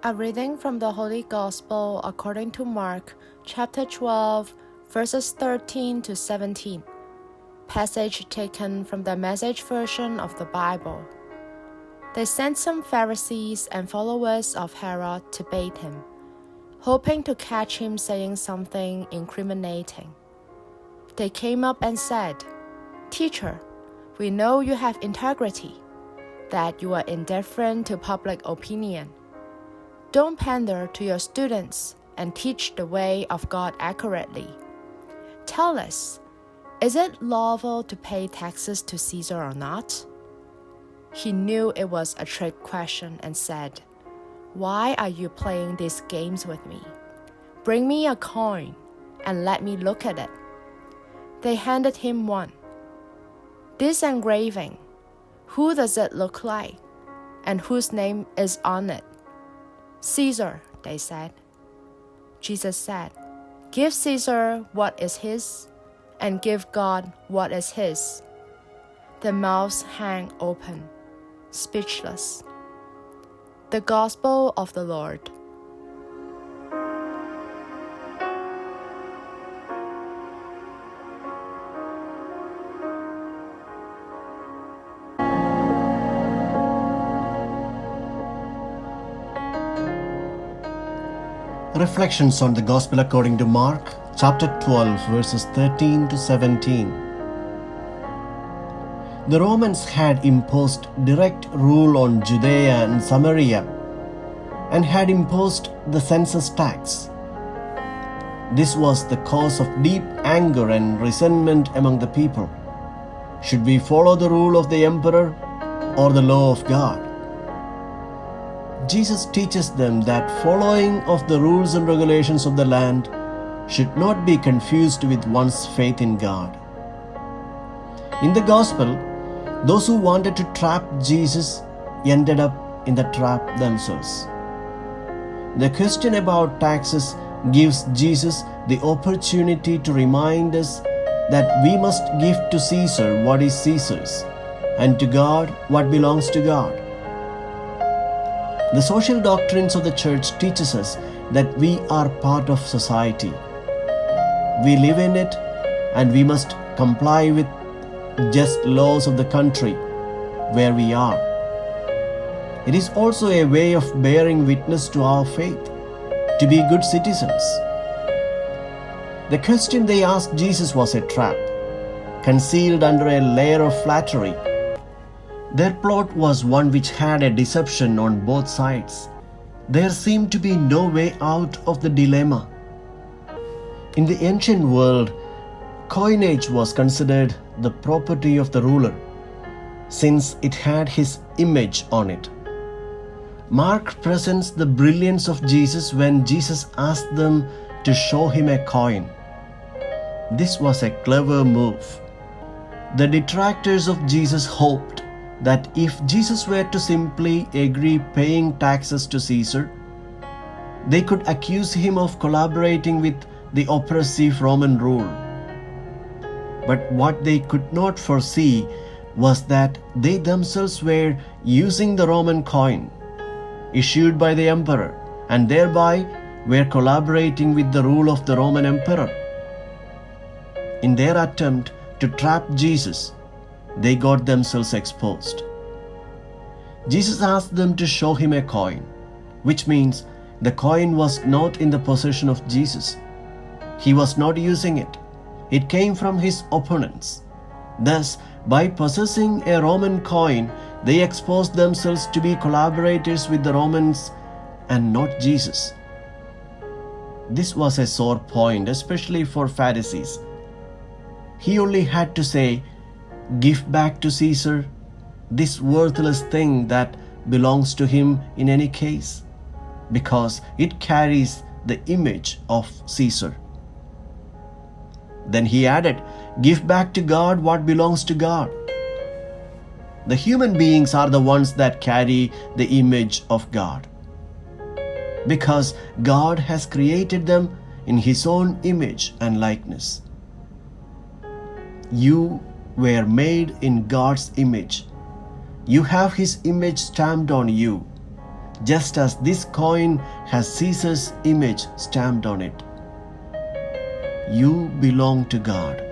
A reading from the Holy Gospel according to Mark, chapter 12, verses 13 to 17. Passage taken from the Message version of the Bible. They sent some Pharisees and followers of Herod to bait him, hoping to catch him saying something incriminating. They came up and said, "Teacher, we know you have integrity, that you are indifferent to public opinion. Don't pander to your students and teach the way of God accurately. Tell us, is it lawful to pay taxes to Caesar or not?" He knew it was a trick question and said, "Why are you playing these games with me? Bring me a coin and let me look at it." They handed him one. "This engraving, who does it look like, and whose name is on it?" "Caesar," they said. Jesus said, "Give Caesar what is his, and give God what is his." Their mouths hang open, speechless. The Gospel of the Lord. Reflections on the Gospel according to Mark, chapter 12, verses 13 to 17. The Romans had imposed direct rule on Judea and Samaria and had imposed the census tax. This was the cause of deep anger and resentment among the people. Should we follow the rule of the emperor or the law of God? Jesus teaches them that following of the rules and regulations of the land should not be confused with one's faith in God. In the Gospel, those who wanted to trap Jesus ended up in the trap themselves. The question about taxes gives Jesus the opportunity to remind us that we must give to Caesar what is Caesar's, and to God what belongs to God. The social doctrines of the church teaches us that we are part of society. We live in it and we must comply with just laws of the country where we are. It is also a way of bearing witness to our faith, to be good citizens. The question they asked Jesus was a trap, concealed under a layer of flattery. Their plot was one which had a deception on both sides. There seemed to be no way out of the dilemma. In the ancient world, coinage was considered the property of the ruler, since it had his image on it. Mark presents the brilliance of Jesus when Jesus asked them to show him a coin. This was a clever move. The detractors of Jesus hoped that if Jesus were to simply agree paying taxes to Caesar, they could accuse him of collaborating with the oppressive Roman rule. But what they could not foresee was that they themselves were using the Roman coin issued by the emperor, and thereby were collaborating with the rule of the Roman emperor. In their attempt to trap Jesus, they got themselves exposed. Jesus asked them to show him a coin, which means the coin was not in the possession of Jesus. He was not using it. It came from his opponents. Thus, by possessing a Roman coin, they exposed themselves to be collaborators with the Romans and not Jesus. This was a sore point, especially for Pharisees. He only had to say, "Give back to Caesar this worthless thing that belongs to him in any case, because it carries the image of Caesar." Then he added, "Give back to God what belongs to God." The human beings are the ones that carry the image of God, because God has created them in his own image and likeness. You were made in God's image. You have his image stamped on you. just as this coin has Caesar's image stamped on it. You belong to God.